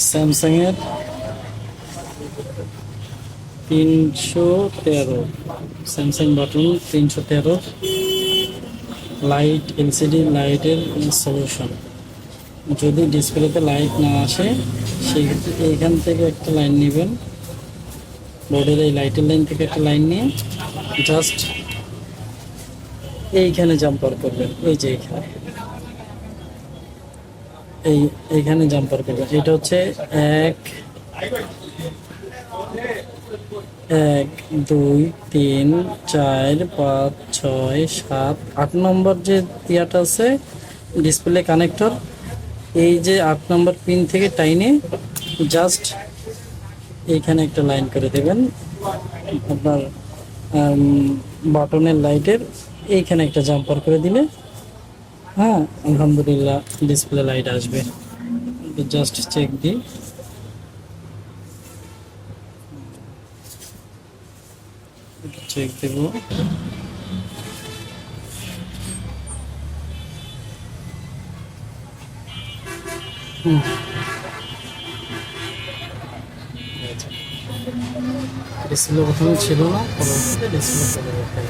Samsung এর 313, Samsung button 313 light, LCD লাইটের solution. যদি ডিসপ্লেতে লাইট না আসে সেক্ষেত্রে এইখান থেকে একটা লাইন নেবেন, বোর্ডের এই লাইটের লাইন থেকে একটা লাইন নিয়ে জাস্ট এইখানে জাম্পার করবেন। এই যে এইখানে জাম্পার করবেন। এটা হচ্ছে 1 2 3 4 5 6 7 8 নম্বর যে ইয়াটা আছে ডিসপ্লে কানেক্টর, এই যে 8 নম্বর পিন থেকে টাইনে জাস্ট এইখানে একটা লাইন করে দেবেন। আপনার বাটনের লাইটের এইখানে একটা জাম্পার করে দিলে হ্যাঁ আলহামদুলিল্লাহ ডিসপ্লে লাইট আসবে। জাস্ট চেক দিই, চেক দেব। ডিসপ্লে প্রথমে ছিল না, পরবর্তীতে ডিসপ্লে চলে গেছে।